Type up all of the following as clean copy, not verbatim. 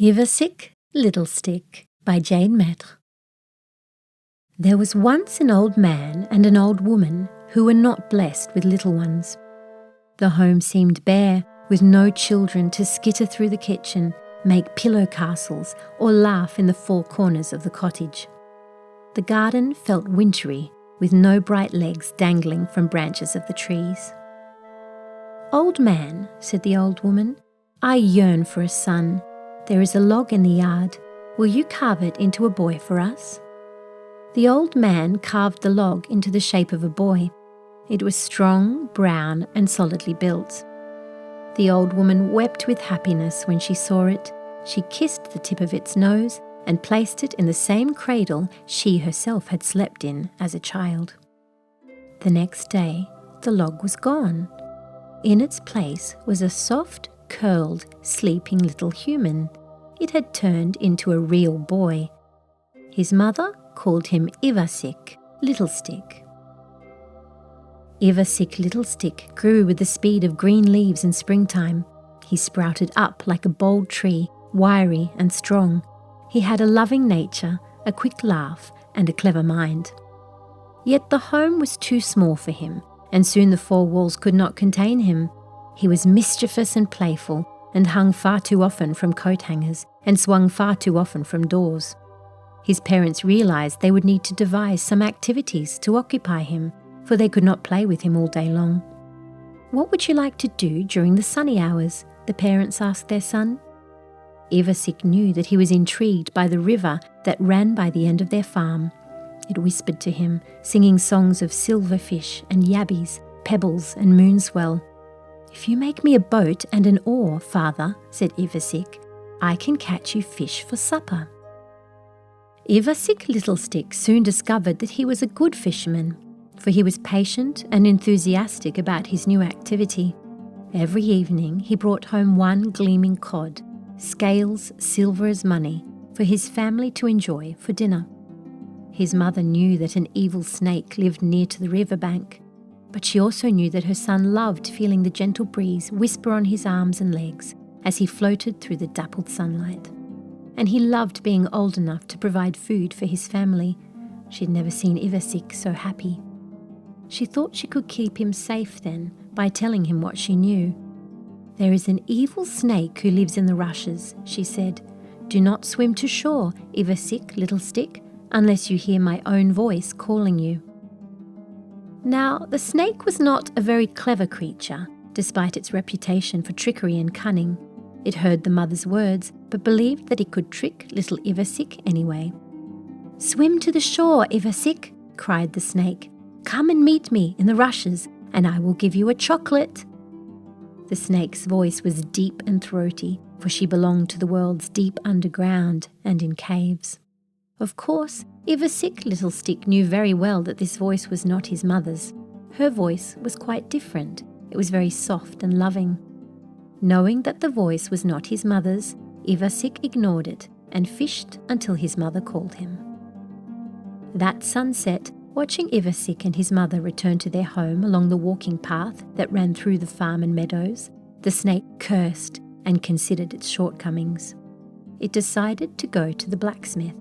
IVASYK Little Stick by Jane Maître. There was once an old man and an old woman who were not blessed with little ones. The home seemed bare, with no children to skitter through the kitchen, make pillow castles, or laugh in the four corners of the cottage. The garden felt wintry, with no bright legs dangling from branches of the trees. "Old man," said the old woman, "I yearn for a son. There is a log in the yard. Will you carve it into a boy for us?" The old man carved the log into the shape of a boy. It was strong, brown, and solidly built. The old woman wept with happiness when she saw it. She kissed the tip of its nose and placed it in the same cradle she herself had slept in as a child. The next day, the log was gone. In its place was a soft, curled, sleeping little human. It had turned into a real boy. His mother called him IVASYK Little Stick. IVASYK Little Stick grew with the speed of green leaves in springtime. He sprouted up like a bold tree, wiry and strong. He had a loving nature, a quick laugh, and a clever mind. Yet the home was too small for him, and soon the four walls could not contain him. He was mischievous and playful, and hung far too often from coat hangers, and swung far too often from doors. His parents realised they would need to devise some activities to occupy him, for they could not play with him all day long. "What would you like to do during the sunny hours?" the parents asked their son. IVASYK knew that he was intrigued by the river that ran by the end of their farm. It whispered to him, singing songs of silverfish and yabbies, pebbles and moonswell. "If you make me a boat and an oar, father," said IVASYK, "I can catch you fish for supper." IVASYK Little Stick soon discovered that he was a good fisherman, for he was patient and enthusiastic about his new activity. Every evening he brought home one gleaming cod, scales silver as money, for his family to enjoy for dinner. His mother knew that an evil snake lived near to the riverbank, but she also knew that her son loved feeling the gentle breeze whisper on his arms and legs as he floated through the dappled sunlight. And he loved being old enough to provide food for his family. She'd never seen IVASYK so happy. She thought she could keep him safe then by telling him what she knew. "There is an evil snake who lives in the rushes," she said. "Do not swim to shore, IVASYK Little Stick, unless you hear my own voice calling you." Now, the snake was not a very clever creature, despite its reputation for trickery and cunning. It heard the mother's words, but believed that it could trick little IVASYK anyway. "Swim to the shore, IVASYK," cried the snake. "Come and meet me in the rushes, and I will give you a chocolate." The snake's voice was deep and throaty, for she belonged to the world's deep underground and in caves. Of course, IVASYK Little Stick knew very well that this voice was not his mother's. Her voice was quite different. It was very soft and loving. Knowing that the voice was not his mother's, IVASYK ignored it and fished until his mother called him. That sunset, watching IVASYK and his mother return to their home along the walking path that ran through the farm and meadows, the snake cursed and considered its shortcomings. It decided to go to the blacksmith.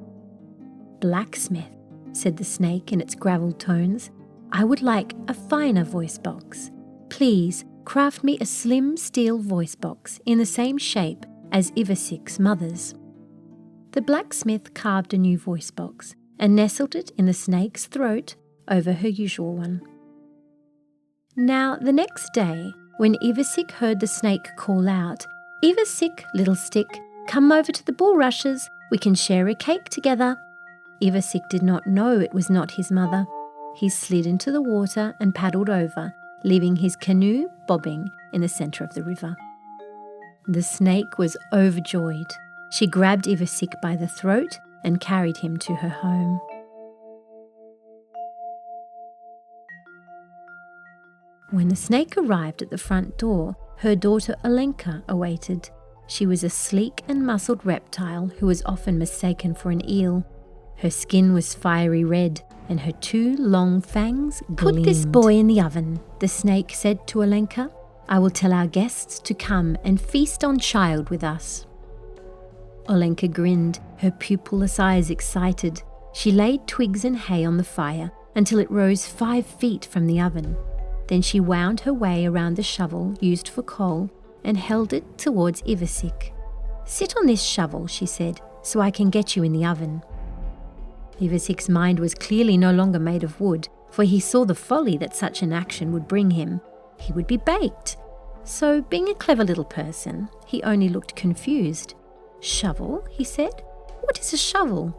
"Blacksmith," said the snake in its gravelled tones, "I would like a finer voice box. Please craft me a slim steel voice box in the same shape as IVASYK's mother's." The blacksmith carved a new voice box and nestled it in the snake's throat over her usual one. Now, the next day, when IVASYK heard the snake call out, "IVASYK Little Stick, come over to the bulrushes, we can share a cake together," IVASYK did not know it was not his mother. He slid into the water and paddled over, leaving his canoe bobbing in the centre of the river. The snake was overjoyed. She grabbed IVASYK by the throat and carried him to her home. When the snake arrived at the front door, her daughter Olenka awaited. She was a sleek and muscled reptile who was often mistaken for an eel. Her skin was fiery red, and her two long fangs gleamed. "Put this boy in the oven," the snake said to Olenka. "I will tell our guests to come and feast on child with us." Olenka grinned, her pupilless eyes excited. She laid twigs and hay on the fire until it rose 5 feet from the oven. Then she wound her way around the shovel used for coal and held it towards IVASYK. "Sit on this shovel," she said, "so I can get you in the oven." IVASYK's mind was clearly no longer made of wood, for he saw the folly that such an action would bring him. He would be baked. So, being a clever little person, he only looked confused. "Shovel?" he said. "What is a shovel?"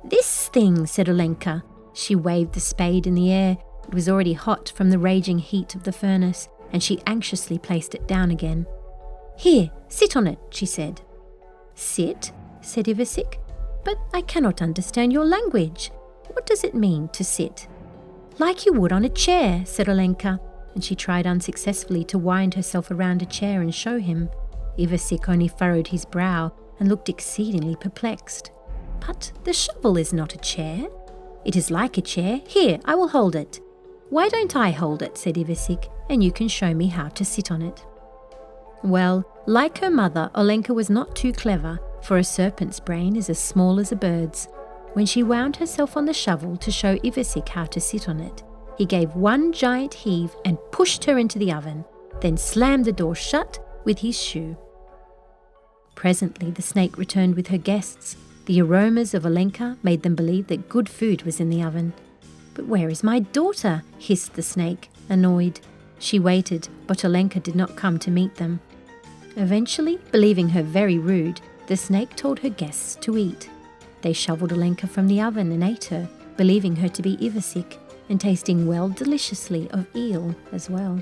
"This thing," said Olenka. She waved the spade in the air. It was already hot from the raging heat of the furnace, and she anxiously placed it down again. "Here, sit on it," she said. "Sit?" said IVASYK. "But I cannot understand your language. What does it mean to sit?" "Like you would on a chair," said Olenka, and she tried unsuccessfully to wind herself around a chair and show him. IVASYK only furrowed his brow and looked exceedingly perplexed. "But the shovel is not a chair." "It is like a chair. Here, I will hold it." "Why don't I hold it?" said IVASYK, "and you can show me how to sit on it." Well, like her mother, Olenka was not too clever, for a serpent's brain is as small as a bird's. When she wound herself on the shovel to show IVASYK how to sit on it, he gave one giant heave and pushed her into the oven, then slammed the door shut with his shoe. Presently the snake returned with her guests. The aromas of Olenka made them believe that good food was in the oven. "But where is my daughter?" hissed the snake, annoyed. She waited, but Olenka did not come to meet them. Eventually, believing her very rude, the snake told her guests to eat. They shoveled Olenka from the oven and ate her, believing her to be IVASYK, and tasting well deliciously of eel as well.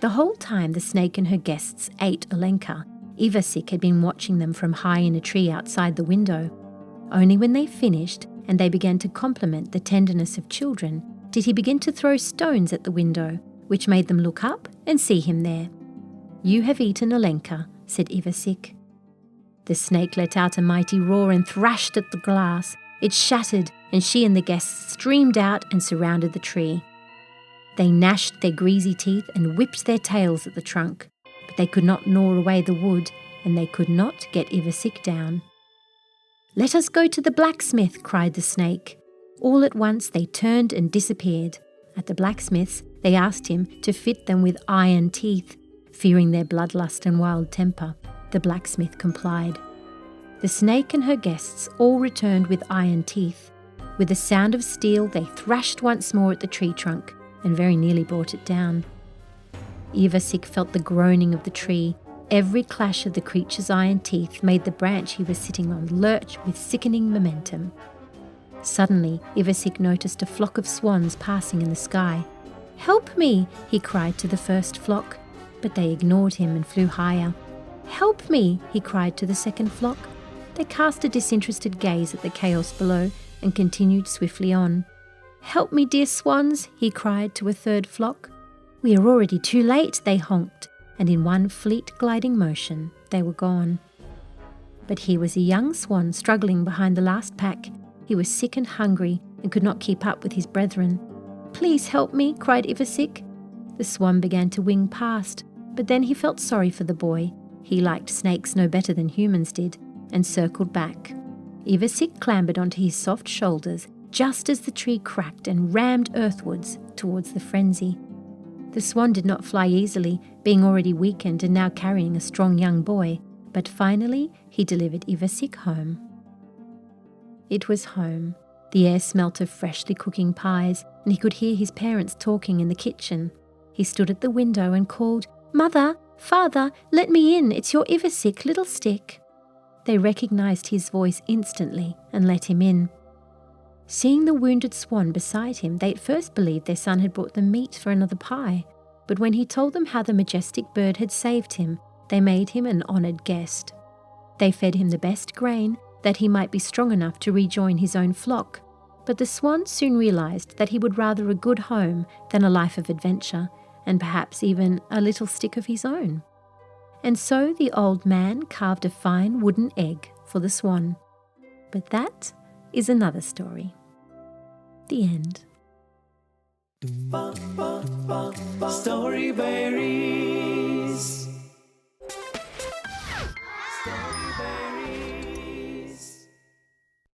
The whole time the snake and her guests ate Olenka, IVASYK had been watching them from high in a tree outside the window. Only when they finished and they began to compliment the tenderness of children did he begin to throw stones at the window, which made them look up and see him there. "You have eaten Olenka," said IVASYK. The snake let out a mighty roar and thrashed at the glass. It shattered, and she and the guests streamed out and surrounded the tree. They gnashed their greasy teeth and whipped their tails at the trunk, but they could not gnaw away the wood, and they could not get IVASYK down. "Let us go to the blacksmith," cried the snake. All at once they turned and disappeared. At the blacksmith's, they asked him to fit them with iron teeth. Fearing their bloodlust and wild temper, the blacksmith complied. The snake and her guests all returned with iron teeth. With a sound of steel, they thrashed once more at the tree trunk and very nearly brought it down. IVASYK felt the groaning of the tree. Every clash of the creature's iron teeth made the branch he was sitting on lurch with sickening momentum. Suddenly, IVASYK noticed a flock of swans passing in the sky. "Help me!" he cried to the first flock, but they ignored him and flew higher. "Help me!" he cried to the second flock. They cast a disinterested gaze at the chaos below and continued swiftly on. "Help me, dear swans!" he cried to a third flock. "We are already too late," they honked, and in one fleet gliding motion they were gone. But here was a young swan struggling behind the last pack. He was sick and hungry and could not keep up with his brethren. "Please help me," cried IVASYK. The swan began to wing past, but then he felt sorry for the boy. He liked snakes no better than humans did, and circled back. IVASYK clambered onto his soft shoulders just as the tree cracked and rammed earthwards towards the frenzy. The swan did not fly easily, being already weakened and now carrying a strong young boy, but finally he delivered IVASYK home. It was home. The air smelt of freshly cooking pies, and he could hear his parents talking in the kitchen. He stood at the window and called, "Mother, Father, let me in, it's your IVASYK Little Stick." They recognized his voice instantly and let him in. Seeing the wounded swan beside him, they at first believed their son had brought them meat for another pie, but when he told them how the majestic bird had saved him, they made him an honored guest. They fed him the best grain, that he might be strong enough to rejoin his own flock, but the swan soon realized that he would rather a good home than a life of adventure, and perhaps even a little stick of his own. And so the old man carved a fine wooden egg for the swan. But that is another story. The end. Storyberries.